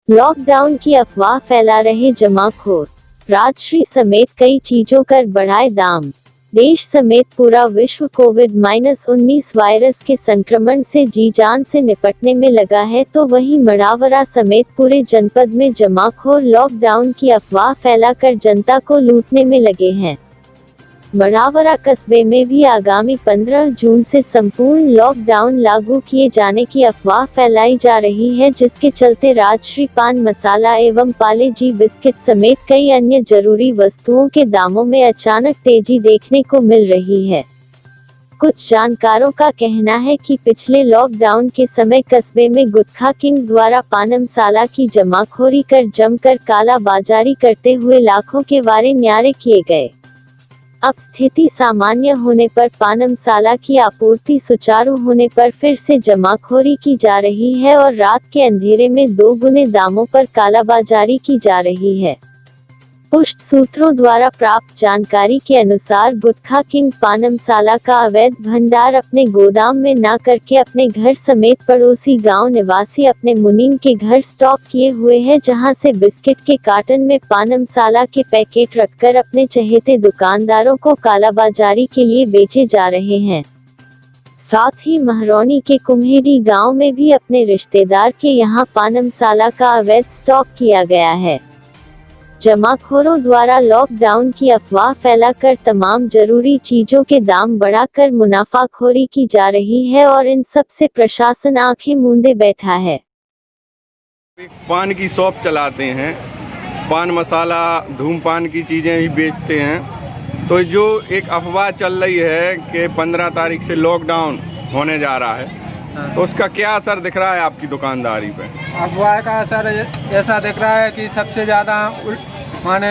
Lockdown की अफवाह फैला रहे जमाखोर, राजश्री समेत कई चीजों कर बढ़ाए दाम। देश समेत पूरा विश्व कोविड-19 वायरस के संक्रमण से जी जान से निपटने में लगा है, तो वहीं मढ़ावरा समेत पूरे जनपद में जमाखोर लॉकडाउन की अफवाह फैलाकर जनता को लूटने में लगे हैं। मढ़ावरा कस्बे में भी आगामी 15 जून से संपूर्ण लॉकडाउन लागू किए जाने की अफवाह फैलाई जा रही है, जिसके चलते राजश्री पान मसाला एवं पाले जी बिस्किट समेत कई अन्य जरूरी वस्तुओं के दामों में अचानक तेजी देखने को मिल रही है। कुछ जानकारों का कहना है कि पिछले लॉकडाउन के समय कस्बे में गुटखा किंग द्वारा पान मसाला की जमाखोरी कर जमकर कालाबाजारी करते हुए लाखों के वारे न्यारे किए गए। अब स्थिति सामान्य होने पर पान मसाला की आपूर्ति सुचारू होने पर फिर से जमाखोरी की जा रही है और रात के अंधेरे में दोगुने दामों पर कालाबाजारी की जा रही है। पुष्ट सूत्रों द्वारा प्राप्त जानकारी के अनुसार गुटखा किंग पान मसाला का अवैध भंडार अपने गोदाम में न करके अपने घर समेत पड़ोसी गांव निवासी अपने मुनीम के घर स्टॉक किए हुए है, जहां से बिस्किट के कार्टन में पान मसाला के पैकेट रखकर अपने चहेते दुकानदारों को कालाबाजारी के लिए बेचे जा रहे हैं। साथ ही महरौनी के कुम्हेरी गांव में भी अपने रिश्तेदार के यहां पान मसाला का अवैध स्टॉक किया गया है। जमाखोरों द्वारा लॉकडाउन की अफवाह फैलाकर तमाम जरूरी चीजों के दाम बढ़ाकर मुनाफाखोरी की जा रही है और इन सब से प्रशासन आंखें मूंदे बैठा है। एक पान की शॉप चलाते हैं, पान मसाला धूमपान की चीज़ें ही बेचते हैं, तो जो एक अफवाह चल रही है कि 15 तारीख से लॉकडाउन होने जा रहा है, तो उसका क्या असर दिख रहा है आपकी दुकानदारी पे? अफवाह का असर ऐसा दिख रहा है कि सबसे ज़्यादा माने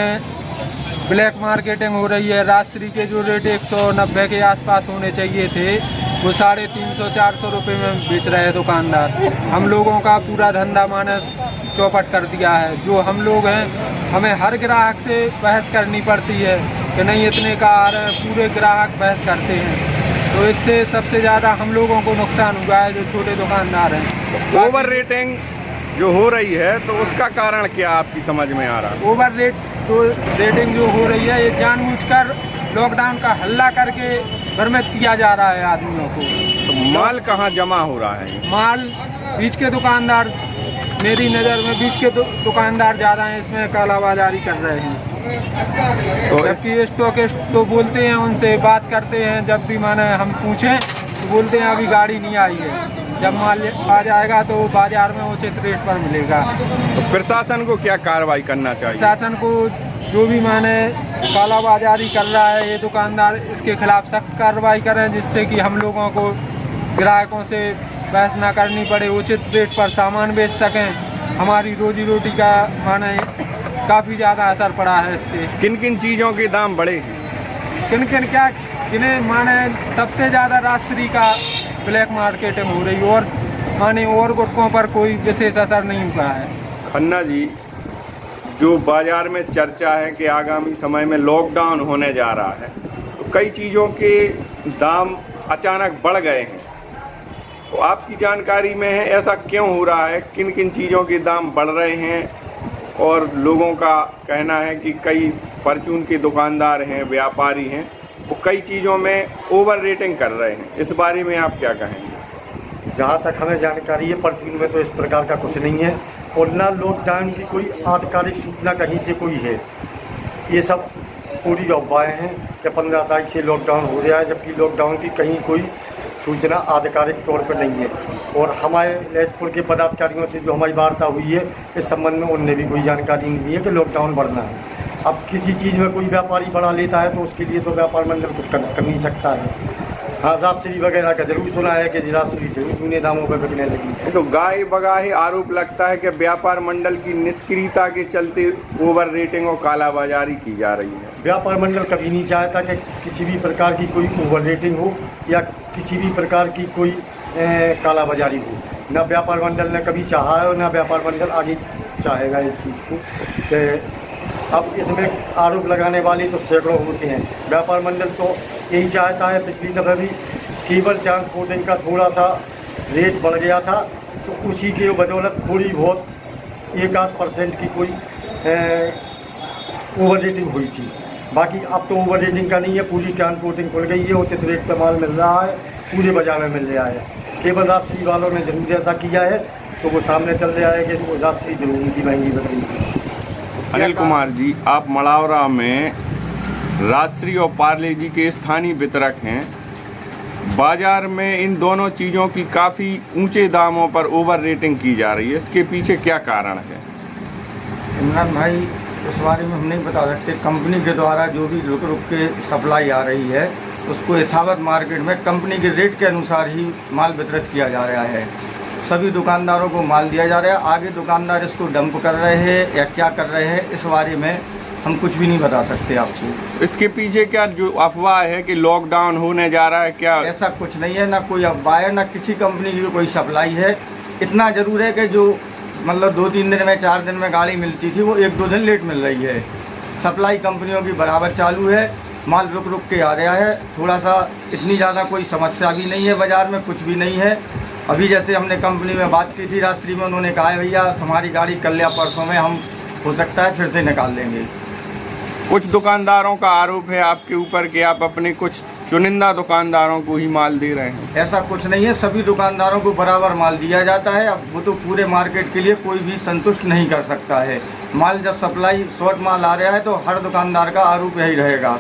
ब्लैक मार्केटिंग हो रही है। राजश्री के जो रेट 190 के आसपास होने चाहिए थे, वो 350-400 रुपये में बेच रहे हैं दुकानदार। हम लोगों का पूरा धंधा माने चौपट कर दिया है। जो हम लोग हैं, हमें हर ग्राहक से बहस करनी पड़ती है कि नहीं इतने का आ रहे हैं, पूरे ग्राहक बहस करते हैं। तो इससे सबसे ज़्यादा हम लोगों को नुकसान हुआ है, जो छोटे दुकानदार हैं। ओवर रेटिंग जो हो रही है, तो उसका कारण क्या आपकी समझ में आ रहा है? ओवर रेटिंग जो हो रही है, ये जानबूझकर लॉकडाउन का हल्ला करके भ्रमित किया जा रहा है आदमियों को। तो माल कहाँ जमा हो रहा है? माल बीच के दुकानदार, मेरी नज़र में बीच के दुकानदार ज़्यादा हैं, इसमें कालाबाजारी कर रहे हैं। तो जबकि स्टॉकिस्ट तो बोलते हैं, उनसे बात करते हैं, जब भी माने हम पूछें तो बोलते हैं अभी गाड़ी नहीं आई है, जब माल आ जाएगा तो बाजार में उचित रेट पर मिलेगा। तो प्रशासन को क्या कार्रवाई करना चाहिए? प्रशासन को जो भी माने कालाबाजारी कर रहा है ये दुकानदार, इसके खिलाफ सख्त कार्रवाई करें, जिससे कि हम लोगों को ग्राहकों से बहस ना करनी पड़े, उचित रेट पर सामान बेच सकें। हमारी रोजी रोटी का माने काफ़ी ज़्यादा असर पड़ा है इससे। किन किन चीज़ों के दाम बढ़े? जिन्हें माने सबसे ज़्यादा राजश्री का ब्लैक मार्केटिंग हो रही, और माने और गुटकों पर कोई विशेष असर नहीं हुआ है। खन्ना जी, जो बाजार में चर्चा है कि आगामी समय में लॉकडाउन होने जा रहा है, तो कई चीज़ों के दाम अचानक बढ़ गए हैं, तो आपकी जानकारी में है ऐसा क्यों हो रहा है? किन किन चीज़ों के दाम बढ़ रहे हैं? और लोगों का कहना है कि कई परचून के दुकानदार हैं, व्यापारी हैं, वो कई चीज़ों में ओवर रेटिंग कर रहे हैं। इस बारे में आप क्या कहेंगे? जहाँ तक हमें जानकारी है, परचून में तो इस प्रकार का कुछ नहीं है, और ना लॉकडाउन की कोई आधिकारिक सूचना कहीं से कोई है। ये सब पूरी अफवाहें हैं कि 15 तारीख से लॉकडाउन हो रहा है, जबकि लॉकडाउन की कहीं कोई सूचना आधिकारिक तौर पर नहीं है। और हमारे ललितपुर के पदाधिकारियों से जो हमारी वार्ता हुई है, इस संबंध में उनने भी कोई जानकारी नहीं दी है कि लॉकडाउन बढ़ना है। अब किसी चीज़ में कोई व्यापारी बढ़ा लेता है, तो उसके लिए तो व्यापार मंडल कुछ कर नहीं सकता है। हाँ, राजश्री वगैरह का जरूर सुना है कि राजश्री से दूने दामों पर बिकने लगी है। तो गाय बगाहे आरोप लगता है कि व्यापार मंडल की निष्क्रियता के चलते ओवर रेटिंग और कालाबाजारी की जा रही है। व्यापार मंडल कभी नहीं चाहता कि किसी भी प्रकार की कोई ओवर रेटिंग हो या किसी भी प्रकार की कोई कालाबाजारी हो। ना व्यापार मंडल ने कभी चाहा है और ना व्यापार मंडल आगे चाहेगा इस चीज़ को। अब इसमें आरोप लगाने वाले तो सैकड़ों होते हैं। व्यापार मंडल तो यही चाहता है, पिछली दफ़ा भी केबल ट्रांसपोर्टिंग का थोड़ा सा रेट बढ़ गया था, तो उसी के बदौलत थोड़ी बहुत 1-8% की कोई ओवर रेटिंग हुई थी। बाकी अब तो ओवर रेटिंग का नहीं है, पूरी ट्रांसपोर्टिंग खुल गई है, उचित रेट पर माल मिल रहा है, पूरे बाजार में मिल रहा है। केवल राजश्री वालों ने जरूर ऐसा किया है तो वो सामने चल रहा है कि वो राजश्री जरूर उनकी महंगी बन रही है। अनिल कुमार जी, आप मड़ावरा में राजश्री और पार्ले जी के स्थानीय वितरक हैं। बाजार में इन दोनों चीज़ों की काफ़ी ऊंचे दामों पर ओवर रेटिंग की जा रही है, इसके पीछे क्या कारण है? इमरान भाई, इस बारे में हम नहीं बता सकते। कंपनी के द्वारा जो भी रुक रुक के सप्लाई आ रही है उसको यथावत मार्केट में कंपनी के रेट के अनुसार ही माल वितरित किया जा रहा है। सभी दुकानदारों को माल दिया जा रहा है। आगे दुकानदार इसको डंप कर रहे हैं या क्या कर रहे हैं, इस बारे में हम कुछ भी नहीं बता सकते आपको। इसके पीछे क्या जो अफवाह है कि लॉकडाउन होने जा रहा है, क्या? ऐसा कुछ नहीं है, ना कोई अफवाह है, ना किसी कंपनी की कोई सप्लाई है। इतना ज़रूर है कि जो मतलब 2-3 दिन में 4 दिन में गाड़ी मिलती थी वो 1-2 दिन लेट मिल रही है। सप्लाई कंपनियों की बराबर चालू है, माल रुक रुक के आ रहा है। थोड़ा सा इतनी ज़्यादा कोई समस्या भी नहीं है, बाज़ार में कुछ भी नहीं है। अभी जैसे हमने कंपनी में बात की थी राजश्री में, उन्होंने कहा है भैया तुम्हारी गाड़ी कल या परसों में हम हो सकता है फिर से निकाल देंगे। कुछ दुकानदारों का आरोप है आपके ऊपर कि आप अपने कुछ चुनिंदा दुकानदारों को ही माल दे रहे हैं। ऐसा कुछ नहीं है, सभी दुकानदारों को बराबर माल दिया जाता है। अब वो तो पूरे मार्केट के लिए कोई भी संतुष्ट नहीं कर सकता है। माल जब सप्लाई शॉर्ट माल आ रहा है तो हर दुकानदार का आरोप यही रहेगा